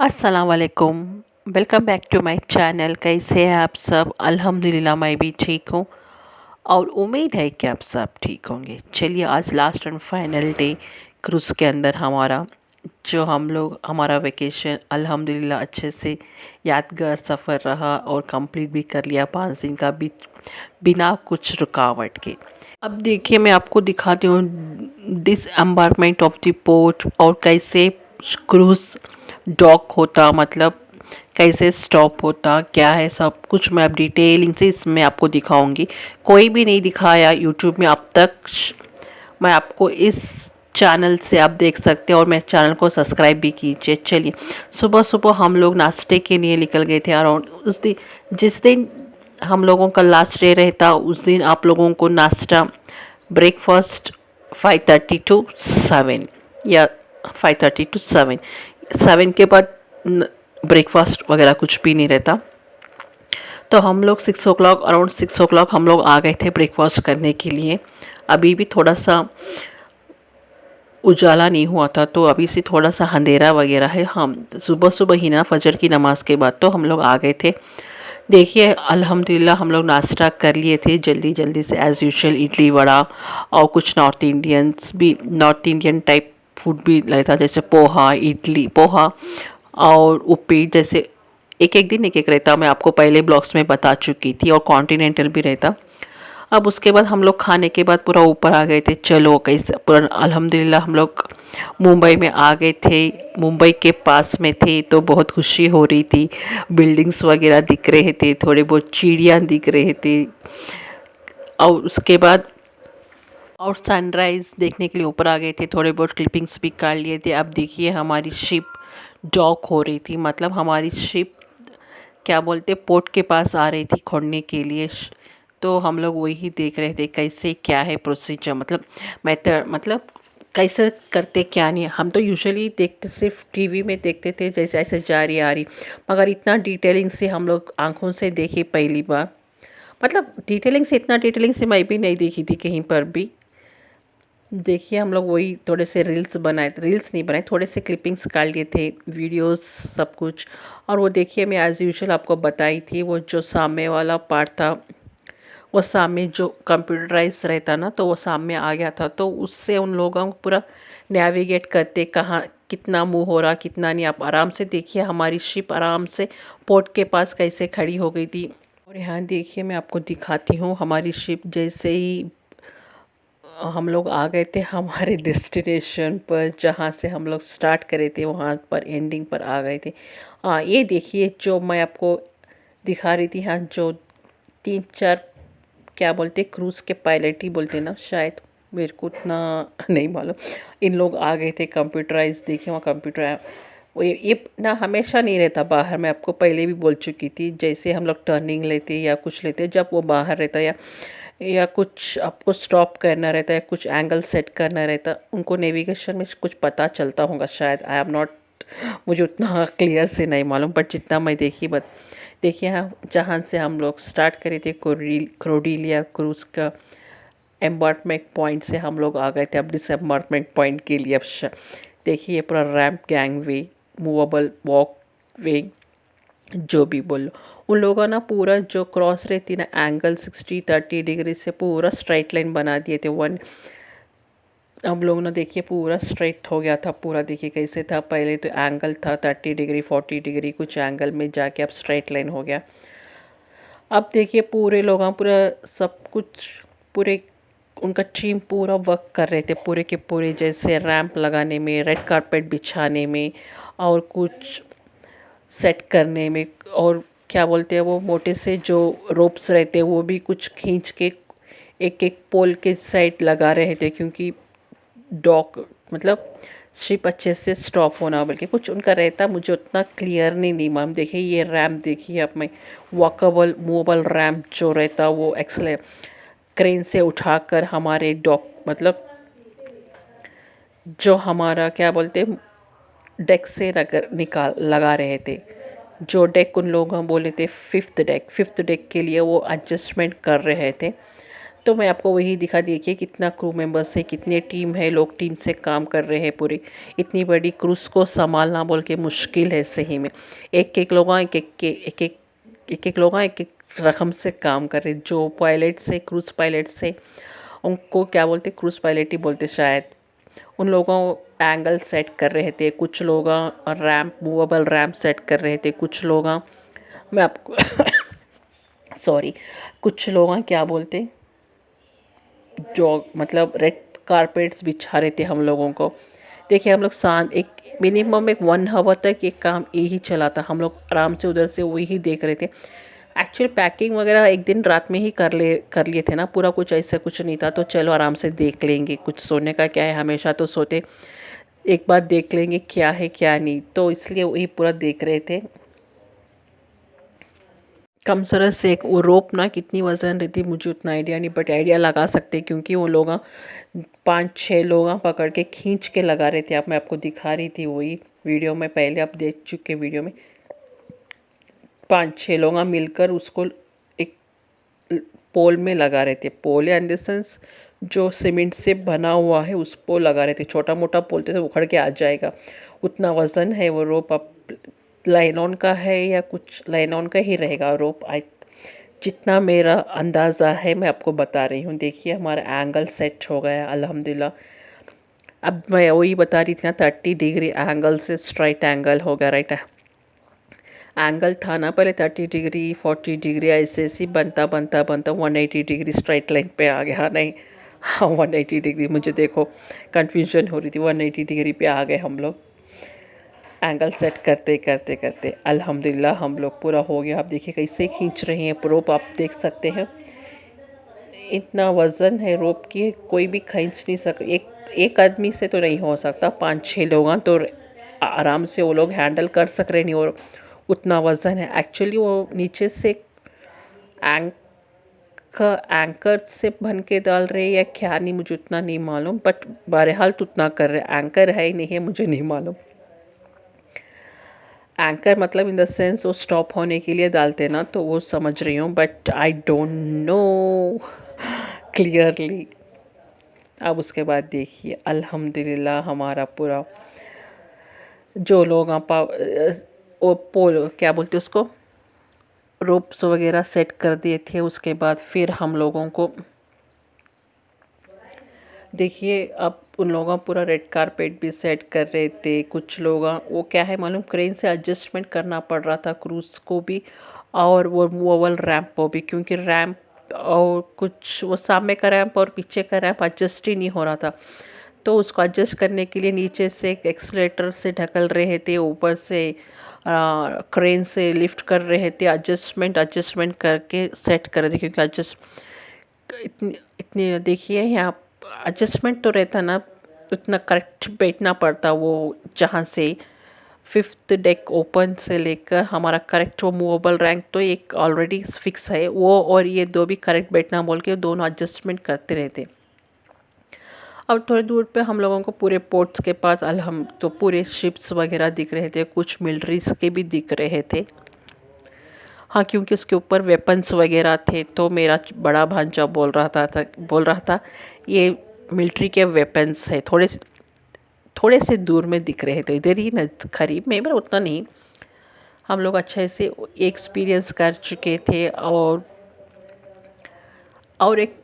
अस्सलाम वालेकुम। Welcome back to my channel. कैसे हैं आप सब? अल्हम्दुलिल्लाह मैं भी ठीक हूँ और उम्मीद है कि आप सब ठीक होंगे। चलिए, आज last and final day cruise के अंदर हमारा वेकेशन अल्हम्दुलिल्लाह अच्छे से यादगार सफ़र रहा और कंप्लीट भी कर लिया 5 दिन का भी बिना कुछ रुकावट के। अब देखिए, मैं आपको दिखाती हूँ डिसएम्बार्कमेंट ऑफ द पोर्ट और कैसे क्रूज़ डॉक होता, मतलब कैसे स्टॉप होता, क्या है, सब कुछ मैं अब डिटेलिंग से इसमें आपको दिखाऊंगी। कोई भी नहीं दिखाया यूट्यूब में अब तक। मैं आपको इस चैनल से आप देख सकते हैं और मेरे चैनल को सब्सक्राइब भी कीजिए। चलिए, सुबह सुबह हम लोग नाश्ते के लिए निकल गए थे अराउंड उस दिन, जिस दिन हम लोगों का लास्ट डे रहता उस दिन आप लोगों को नाश्ता ब्रेकफास्ट 5:30 टू 7 या 5:30 टू 7 के बाद ब्रेकफास्ट वगैरह कुछ भी नहीं रहता। तो हम लोग 6 o'clock, अराउंड 6 o'clock हम लोग आ गए थे ब्रेकफास्ट करने के लिए। अभी भी थोड़ा सा उजाला नहीं हुआ था, तो अभी से थोड़ा सा अंधेरा वगैरह है। हम सुबह सुबह ही ना फजर की नमाज़ के बाद तो हम लोग आ गए थे। देखिए, अल्हम्दुलिल्लाह हम लोग नाश्ता कर लिए थे जल्दी जल्दी से, एज़ यूजुअल इडली वड़ा और कुछ नॉर्थ इंडियन टाइप फूड भी रहता, जैसे पोहा, इडली पोहा और उपीट। जैसे एक एक दिन एक एक रहता, मैं आपको पहले ब्लॉग्स में बता चुकी थी, और कॉन्टिनेंटल भी रहता। अब उसके बाद हम लोग खाने के बाद पूरा ऊपर आ गए थे। चलो, कैसे पूरा अल्हम्दुलिल्लाह हम लोग मुंबई में आ गए थे। मुंबई के पास में थे तो बहुत खुशी हो रही थी। बिल्डिंग्स वगैरह दिख रहे थे, थोड़े बहुत चिड़िया दिख रहे थे, और उसके बाद और सनराइज़ देखने के लिए ऊपर आ गए थे। थोड़े बहुत क्लिपिंग्स भी काट लिए थे। अब देखिए, हमारी शिप डॉक हो रही थी, मतलब हमारी शिप क्या बोलते पोर्ट के पास आ रही थी खोलने के लिए। तो हम लोग वही देख रहे थे कैसे क्या है प्रोसीजर, मतलब मेथड, मतलब कैसे करते क्या नहीं। हम तो यूजुअली देखते, सिर्फ टीवी में देखते थे जैसे ऐसे जा रही आ रही, मगर इतना डिटेलिंग से हम लोग आंखों से देखे पहली बार। मतलब डिटेलिंग से मैं भी नहीं देखी थी कहीं पर भी। देखिए, हम लोग वही थोड़े से रील्स नहीं बनाए, थोड़े से क्लिपिंग्स काट लिए थे, वीडियोस सब कुछ। और वो देखिए, मैं एज़ यूजुअल आपको बताई थी, वो जो सामने वाला पार्ट था, वो सामने जो कंप्यूटराइज रहता ना, तो वो सामने आ गया था। तो उससे उन लोगों को पूरा नेविगेट करते कहाँ कितना मूव हो रहा कितना नहीं। आप आराम से देखिए हमारी शिप आराम से पोर्ट के पास कैसे खड़ी हो गई थी। और यहाँ देखिए, मैं आपको दिखाती हूँ हमारी शिप जैसे ही हम लोग आ गए थे हमारे डेस्टिनेशन पर, जहाँ से हम लोग स्टार्ट करे थे वहाँ पर एंडिंग पर आ गए थे। हाँ, ये देखिए जो मैं आपको दिखा रही थी, हाँ, जो 3-4 क्या बोलते क्रूज़ के पायलट ही बोलते ना शायद, मेरे को उतना नहीं मालूम। इन लोग आ गए थे कंप्यूटराइज। देखिए वहाँ कंप्यूटर, वो ये ना हमेशा नहीं रहता बाहर। मैं आपको पहले भी बोल चुकी थी, जैसे हम लोग टर्निंग लेते या कुछ लेते, जब वो बाहर रहता या कुछ आपको स्टॉप करना रहता है, कुछ एंगल सेट करना रहता, उनको नेविगेशन में कुछ पता चलता होगा शायद। आई एम नॉट, मुझे उतना क्लियर से नहीं मालूम, बट जितना मैं देखी बट देखिए, हाँ, जहाँ से हम लोग स्टार्ट करे थे क्रोडीलिया क्रूज़ का एम्बार्कमेंट पॉइंट से हम लोग आ गए थे अब डिसएम्बार्कमेंट पॉइंट के लिए। अब देखिए पूरा रैम्प, गैंग वे, मूवेबल वॉक वे, जो भी बोलो। उन लोगों ना पूरा जो क्रॉस रहती ना एंगल 60-30 डिग्री से पूरा स्ट्राइट लाइन बना दिए थे। हम लोग ना देखिए पूरा स्ट्रेट हो गया था पूरा। देखिए कैसे था, पहले तो एंगल था 30 डिग्री 40 डिग्री, कुछ एंगल में जाके अब स्ट्रेट लाइन हो गया। अब देखिए पूरे लोग पूरा सब कुछ, पूरे उनका टीम पूरा वर्क कर रहे थे पूरे के पूरे, जैसे रैंप लगाने में, रेड कारपेट बिछाने में, और कुछ सेट करने में, और क्या बोलते हैं वो मोटे से जो रोप्स रहते हैं वो भी कुछ खींच के एक एक पोल के साइड लगा रहे थे, क्योंकि डॉक मतलब शिप अच्छे से स्टॉप होना, बल्कि कुछ उनका रहता, मुझे उतना क्लियर नहीं मालूम। देखिए ये रैम्प देखिए आप में, वॉकेबल मूवेबल रैम्प जो रहता वो एक्सले क्रेन से उठाकर हमारे डॉक, मतलब जो हमारा क्या बोलते डेक से निकाल लगा रहे थे। जो डेक उन लोगों बोले थे फिफ्थ डेक के लिए वो एडजस्टमेंट कर रहे थे। तो मैं आपको वही दिखा, देखिए कितना क्रू मेंबर्स है, कितने टीम है, लोग टीम से काम कर रहे हैं पूरी। इतनी बड़ी क्रूज़ को संभालना बोल के मुश्किल है सही में। एक एक लोग एक एक लोग एक एक रकम से काम कर रहे, जो पायलट्स है, क्रूज़ पायलट्स है, उनको क्या बोलते, क्रूज़ पायलट ही बोलते शायद। उन लोगों एंगल सेट कर रहे थे, कुछ लोग रैंप, मूवेबल रैंप सेट कर रहे थे, कुछ लोग मैं आपको सॉरी, कुछ लोग क्या बोलते, जो मतलब रेड कारपेट्स बिछा रहे थे हम लोगों को। देखिए हम लोग शांत, एक मिनिमम एक 1 आवर तक ये काम यही चला था, हम लोग आराम से उधर से वही देख रहे थे। एक्चुअली पैकिंग वगैरह एक दिन रात में ही कर लिए थे ना, पूरा कुछ ऐसा कुछ नहीं था, तो चलो आराम से देख लेंगे, कुछ सोने का क्या है, हमेशा तो सोते, एक बार देख लेंगे क्या है क्या नहीं, तो इसलिए वही पूरा देख रहे थे। कम सरस से एक वो रोप ना कितनी वज़न रहती मुझे उतना आइडिया नहीं, बट आइडिया लगा सकते, क्योंकि वो लोग 5-6 लोग पकड़ के खींच के लगा रहे थे। अब मैं आपको दिखा रही थी वही वीडियो में, पहले आप देख चुके वीडियो में। 5-6 लोग मिलकर उसको एक पोल में लगा रहे थे। पोल या इन द सेंस जो सीमेंट से बना हुआ है उस पर लगा रहे थे। छोटा मोटा पोल थे तो उखड़ के आ जाएगा, उतना वज़न है वो रोप। अब लाइनॉन का है या कुछ लाइनॉन का ही रहेगा रोप, आई जितना मेरा अंदाज़ा है मैं आपको बता रही हूँ। देखिए हमारा एंगल सेट हो गया अल्हम्दुलिल्लाह। अब मैं वही बता रही थी ना, 30 डिग्री एंगल से स्ट्राइट एंगल हो गया, राइट एंगल था ना पहले 30 डिग्री 40 डिग्री, ऐसे ऐसे बनता बनता बनता 180 डिग्री स्ट्राइट लाइन पे आ गया। नहीं हाँ 180 डिग्री, मुझे देखो कन्फ्यूजन हो रही थी, 180 डिग्री पे आ गए हम लोग एंगल सेट करते करते करते। अल्हम्दुलिल्लाह हम लोग पूरा हो गया। आप देखिए कैसे खींच रहे हैं रोप, आप देख सकते हैं इतना वज़न है रोप की, कोई भी खींच नहीं सक, एक आदमी से तो नहीं हो सकता, 5-6 लोग तो आराम से वो लोग हैंडल कर सक रहे नहीं, और उतना वज़न है। एक्चुअली वो नीचे से एंकर से बन के डाल रहे या क्या नहीं मुझे उतना नहीं मालूम, बट बहरहाल तो उतना कर रहे। एंकर है ही नहीं है मुझे नहीं मालूम, एंकर मतलब इन द सेंस वो स्टॉप होने के लिए डालते ना, तो वो समझ रही हूँ, but I don't know clearly. अब उसके बाद देखिए अल्हम्दुलिल्लाह हमारा पूरा जो लोग वो पोल क्या बोलते उसको, रोप्स वगैरह सेट कर दिए थे। उसके बाद फिर हम लोगों को देखिए, अब उन लोगों पूरा रेड कारपेट भी सेट कर रहे थे। कुछ लोग वो क्या है मालूम, क्रेन से एडजस्टमेंट करना पड़ रहा था क्रूज़ को भी और वो मूवेबल रैंप को भी, क्योंकि रैंप और कुछ वो सामने का रैंप और पीछे का रैंप एडजस्ट ही नहीं हो रहा था। तो उसको एडजस्ट करने के लिए नीचे से एक एक्सीलेटर से ढकल रहे थे, ऊपर से क्रेन से लिफ्ट कर रहे थे, एडजस्टमेंट करके सेट कर रहे थे, क्योंकि एडजस्ट इतनी इतनी देखिए यहाँ एडजस्टमेंट तो रहता ना, उतना करेक्ट बैठना पड़ता। वो जहाँ से 5th डेक ओपन से लेकर हमारा करेक्ट वो मूवेबल रैंक तो एक ऑलरेडी फिक्स है, वो और ये दो भी करेक्ट बैठना बोल के दोनों एडजस्टमेंट करते रहते। अब थोड़ी दूर पे हम लोगों को पूरे पोर्ट्स के पास तो पूरे शिप्स वगैरह दिख रहे थे, कुछ मिलिट्रीज के भी दिख रहे थे। हाँ क्योंकि उसके ऊपर वेपन्स वगैरह थे, तो मेरा बड़ा भांजा बोल रहा था ये मिलिट्री के वेपन्स है। थोड़े से दूर में दिख रहे थे, इधर ही न करीब में, पर उतना नहीं। हम लोग अच्छे से एक्सपीरियंस कर चुके थे। और एक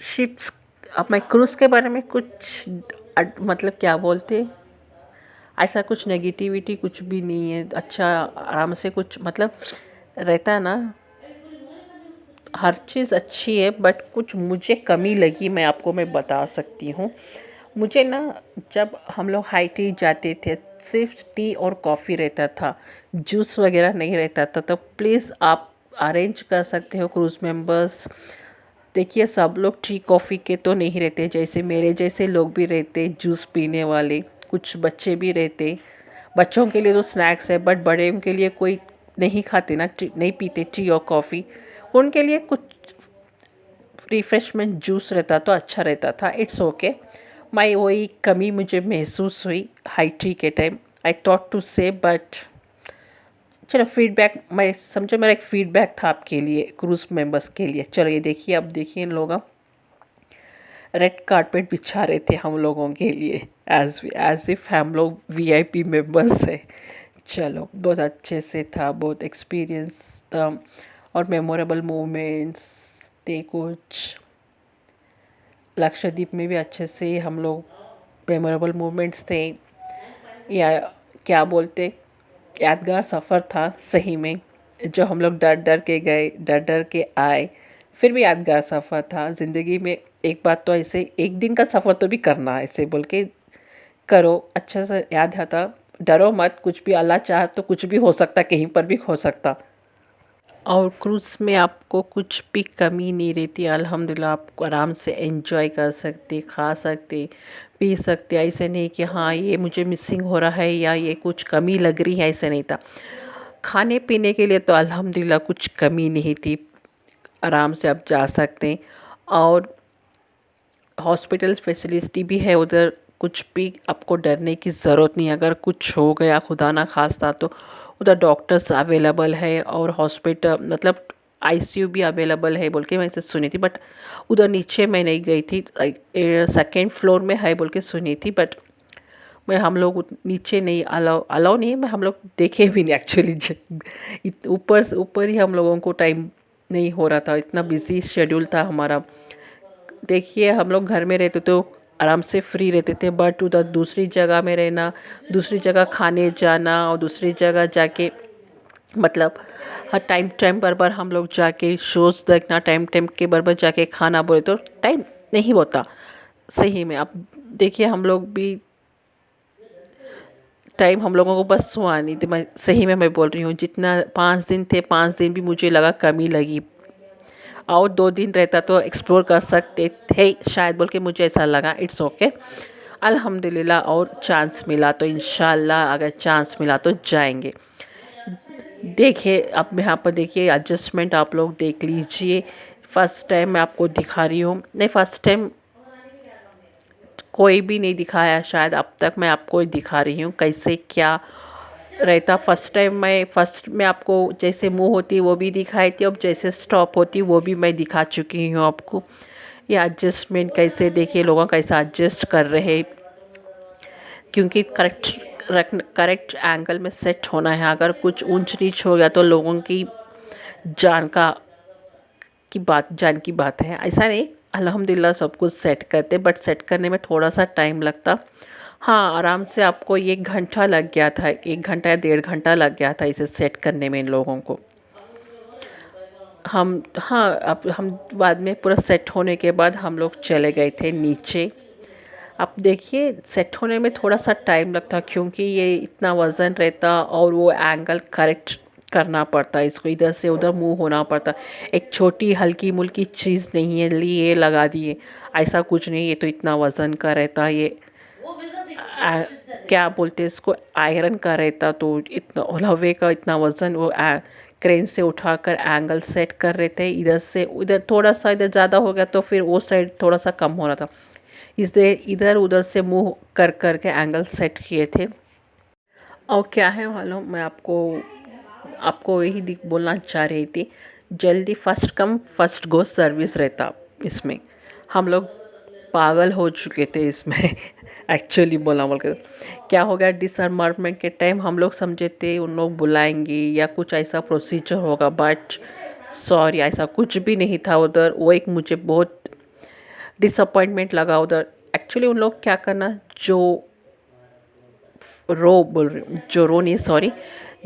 शिप्स, अब मैं क्रूज़ के बारे में कुछ मतलब क्या बोलते, ऐसा कुछ नेगेटिविटी कुछ भी नहीं है। अच्छा आराम से कुछ मतलब रहता है ना, हर चीज़ अच्छी है, बट कुछ मुझे कमी लगी मैं बता सकती हूँ। मुझे ना जब हम लोग हाई टी जाते थे सिर्फ टी और कॉफ़ी रहता था, जूस वगैरह नहीं रहता था। तो प्लीज़ आप अरेंज कर सकते हो क्रूज़ मेंबर्स। देखिए सब लोग टी कॉफ़ी के तो नहीं रहते, जैसे मेरे जैसे लोग भी रहते जूस पीने वाले, कुछ बच्चे भी रहते। बच्चों के लिए तो स्नैक्स है, बट बड़े के लिए कोई नहीं खाते ना, नहीं पीते टी और कॉफ़ी, उनके लिए कुछ रिफ़्रेशमेंट जूस रहता तो अच्छा रहता था। It's okay. मैं वही कमी मुझे महसूस हुई हाई टी के टाइम, आई थॉट टू से, बट चलो फीडबैक, मैं समझो मेरा एक फीडबैक था आपके लिए, क्रूज़ मेंबर्स के लिए। चलो ये देखिए, अब देखिए इन लोग रेड कारपेट बिछा रहे थे हम लोगों के लिए, एज इफ़ हम लोग वीआईपी मेंबर्स हैं। चलो बहुत अच्छे से था, बहुत एक्सपीरियंस था और मेमोरेबल मोमेंट्स थे कुछ। लक्षद्वीप में भी अच्छे से हम लोग मेमोरेबल मोमेंट्स थे, या क्या बोलते, यादगार सफ़र था सही में। जो हम लोग डर डर के गए, डर डर के आए, फिर भी यादगार सफ़र था। ज़िंदगी में एक बात तो ऐसे एक दिन का सफ़र तो भी करना है, ऐसे बोल के करो, अच्छा से याद आता। डरो मत, कुछ भी अल्लाह चाहे तो कुछ भी हो सकता, कहीं पर भी हो सकता। और क्रूज़ में आपको कुछ भी कमी नहीं रहती, अल्हम्दुलिल्लाह। आप आराम से एंजॉय कर सकते, खा सकते, पी सकते। ऐसे नहीं कि हाँ ये मुझे मिसिंग हो रहा है या ये कुछ कमी लग रही है, ऐसे नहीं था। खाने पीने के लिए तो अल्हम्दुलिल्लाह कुछ कमी नहीं थी, आराम से आप जा सकते हैं। और हॉस्पिटल फैसिलिटी भी है उधर, कुछ भी आपको डरने की ज़रूरत नहीं। अगर कुछ हो गया खुदा ना खास्ता तो उधर डॉक्टर्स अवेलेबल है, और हॉस्पिटल मतलब आईसीयू भी अवेलेबल है बोल के मैं इसे सुनी थी। बट उधर नीचे मैं नहीं गई थी, सेकेंड फ्लोर में है बोल के सुनी थी। बट मैं हम लोग नीचे नहीं अलाउ नहीं है, मैं हम लोग देखे भी नहीं एक्चुअली। ऊपर से ऊपर ही हम लोगों को टाइम नहीं हो रहा था, इतना बिजी शेड्यूल था हमारा। देखिए हम लोग घर में रहते तो आराम से फ्री रहते थे, बट उधर दूसरी जगह में रहना, दूसरी जगह खाने जाना और दूसरी जगह जाके मतलब हर टाइम टाइम पर हम लोग जाके शोज़ देखना, टाइम टाइम के बराबर जाके खाना, बोले तो टाइम नहीं होता सही में। आप देखिए हम लोग भी टाइम हम लोगों को बस हुआ नहीं थी। मैं सही में मैं बोल रही हूँ, जितना 5 दिन थे, 5 दिन भी मुझे लगा कमी लगी। और 2 दिन रहता तो एक्सप्लोर कर सकते थे शायद बोल के मुझे ऐसा लगा। इट्स ओके, अल्हम्दुलिल्लाह। और चांस मिला तो इंशाल्लाह, अगर चांस मिला तो जाएंगे। देखिए अब यहाँ पर देखिए एडजस्टमेंट आप लोग देख लीजिए। फर्स्ट टाइम मैं आपको दिखा रही हूँ, नहीं फर्स्ट टाइम कोई भी नहीं दिखाया शायद अब तक, मैं आपको ही दिखा रही हूँ कैसे क्या रहता। फर्स्ट में आपको जैसे मुंह होती वो भी दिखाई थी, अब जैसे स्टॉप होती वो भी मैं दिखा चुकी हूँ आपको। ये एडजस्टमेंट कैसे देखिए लोगों कैसा एडजस्ट कर रहे, क्योंकि करेक्ट एंगल में सेट होना है। अगर कुछ ऊंच नीच हो गया तो लोगों की जान की बात है। ऐसा नहीं, अल्हम्दुलिल्लाह सब कुछ सेट करते, बट सेट करने में थोड़ा सा टाइम लगता। हाँ आराम से आपको 1 घंटा लग गया था, 1 घंटा या 1.5 घंटा लग गया था इसे सेट करने में इन लोगों को। अब हम बाद में पूरा सेट होने के बाद हम लोग चले गए थे नीचे। अब देखिए सेट होने में थोड़ा सा टाइम लगता, क्योंकि ये इतना वज़न रहता और वो एंगल करेक्ट करना पड़ता, इसको इधर से उधर मूव होना पड़ता। एक छोटी हल्की मुल्की चीज़ नहीं है, लिए लगा दिए, ऐसा कुछ नहीं। ये तो इतना वज़न का रहता, ये क्या बोलते हैं इसको, आयरन का रहता। तो इतना लोहे का इतना वज़न वो क्रेन से उठाकर एंगल सेट कर रहे थे। इधर से उधर थोड़ा सा इधर ज़्यादा हो गया तो फिर वो साइड थोड़ा सा कम हो रहा था, इसलिए इधर उधर से मूव कर कर के एंगल सेट किए थे। और क्या है मालूम, मैं आपको यही बोलना चाह रही थी, जल्दी first come first go service रहता इसमें। हम लोग पागल हो चुके थे इसमें एक्चुअली बोला बोल कर। क्या हो गया, डिसअर्मार्टमेंट के टाइम हम लोग समझे थे उन लोग बुलाएंगे या कुछ ऐसा प्रोसीजर होगा, बट सॉरी ऐसा कुछ भी नहीं था उधर। वो एक मुझे बहुत डिसअपॉइंटमेंट लगा उधर। एक्चुअली उन लोग क्या करना, जो रो नहीं सॉरी,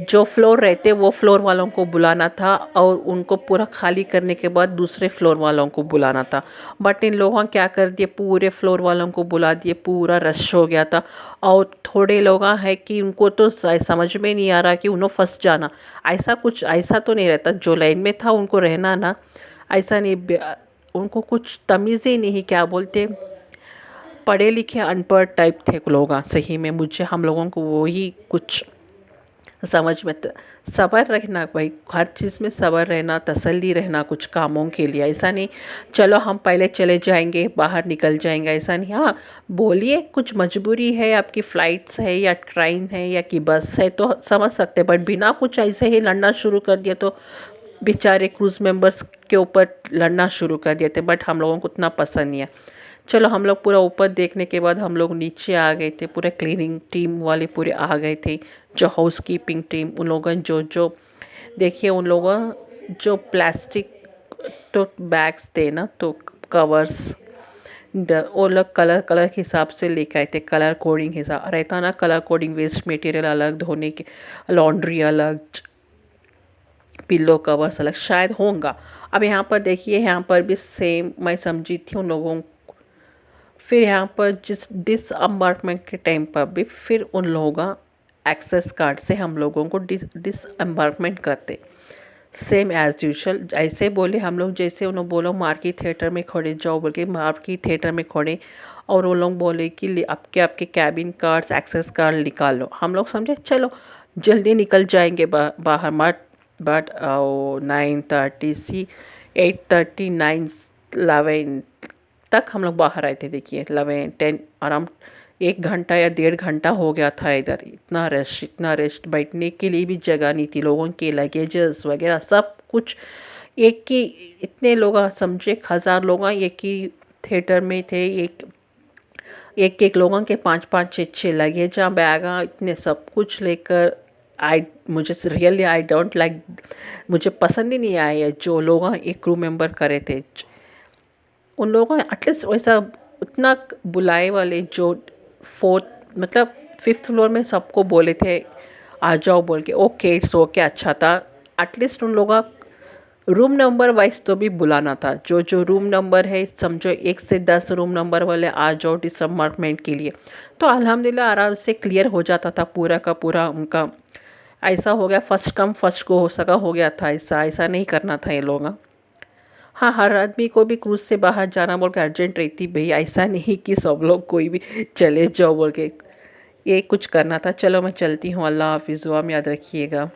जो फ्लोर रहते वो फ्लोर वालों को बुलाना था, और उनको पूरा खाली करने के बाद दूसरे फ्लोर वालों को बुलाना था। बट इन लोगों क्या कर दिए, पूरे फ्लोर वालों को बुला दिए, पूरा रश हो गया था। और थोड़े लोग हैं कि उनको तो समझ में नहीं आ रहा कि उन्होंने फंस जाना, ऐसा कुछ ऐसा तो नहीं रहता। जो लाइन में था उनको रहना ना, ऐसा नहीं। उनको कुछ तमीज़ ही नहीं, क्या बोलते, पढ़े लिखे अनपढ़ टाइप थे लोग। सही में मुझे हम लोगों को वो ही कुछ समझ में सब्र रखना भाई, हर चीज़ में सब्र रहना, तसल्ली रहना कुछ कामों के लिए। ऐसा नहीं चलो हम पहले चले जाएंगे बाहर निकल जाएंगे, ऐसा नहीं। हाँ बोलिए कुछ मजबूरी है, आपकी फ़्लाइट्स है या ट्रेन है या कि बस है तो समझ सकते, बट बिना कुछ ऐसे ही लड़ना शुरू कर दिया तो बेचारे क्रूज़ मेंबर्स के ऊपर लड़ना शुरू कर दिए थे, बट हम लोगों को उतना पसंद नहीं है। चलो हम लोग पूरा ऊपर देखने के बाद हम लोग नीचे आ गए थे, पूरे क्लीनिंग टीम वाले पूरे आ गए थे, जो हाउस कीपिंग टीम, उन लोगों ने जो जो देखिए उन लोगों जो प्लास्टिक तो बैग्स थे ना, तो कवर्स वो लोग कलर कलर के हिसाब से लेके आए थे, कलर कोडिंग हिसाब रहता ना, कलर कोडिंग, वेस्ट मटेरियल अलग, धोने के लॉन्ड्री अलग, पिल्लो कवर्स अलग शायद होगा। अब यहाँ पर देखिए, यहाँ पर भी सेम मैं समझी थी उन लोगों। फिर यहाँ पर जिस डिसअम्बार्टमेंट के टाइम पर भी फिर उन लोगों एक्सेस कार्ड से हम लोगों को डिसअम्बार्टमेंट करते, सेम एज यूजल। ऐसे बोले हम लोग, जैसे उन्होंने बोलो मार्की थिएटर में खड़े जाओ बोल के, मार्की थिएटर में खड़े, और वो लोग बोले कि आपके आपके कैबिन कार्ड्स एक्सेस कार्ड निकालो। हम लोग समझे चलो जल्दी निकल जाएंगे बाहर, बट 9:30 सी 8:30 9:11 तक हम लोग बाहर आए थे। देखिए 11-10 अराउंड 1 घंटा या 1.5 घंटा हो गया था इधर। इतना रश, बैठने के लिए भी जगह नहीं थी, लोगों के लगेजेस वगैरह सब कुछ एक ही, इतने लोग समझे 1,000 लोग एक ही थिएटर में थे। एक एक लोगों के 5-5 6-6 लगेज बैग, इतने सब कुछ लेकर मुझे रियली आई डोंट लाइक, मुझे पसंद ही नहीं आया जो लोग एक क्रू मेंबर करे थे। उन लोगों ने एटलीस्ट वैसा उतना बुलाए वाले जो 4th मतलब 5th फ्लोर में सबको बोले थे आ जाओ बोल के, ओके इट्स ओके, अच्छा था। एटलीस्ट उन लोगों रूम नंबर वाइज तो भी बुलाना था, जो जो रूम नंबर है समझो 1 से 10 रूम नंबर वाले आ जाओ डिसअम्बार्टमेंट के लिए, तो अल्हम्दुलिल्लाह आराम से क्लियर हो जाता था पूरा का पूरा उनका। ऐसा हो गया फर्स्ट कम फर्स्ट को हो सका हो गया था, ऐसा ऐसा नहीं करना था ये लोग। हाँ, हर आदमी को भी क्रूज़ से बाहर जाना बोल के अर्जेंट रहती भई, ऐसा नहीं कि सब लोग कोई भी चले जाओ बोल के, ये कुछ करना था। चलो मैं चलती हूँ, अल्लाह हाफ़िज़, दुआ में याद रखिएगा।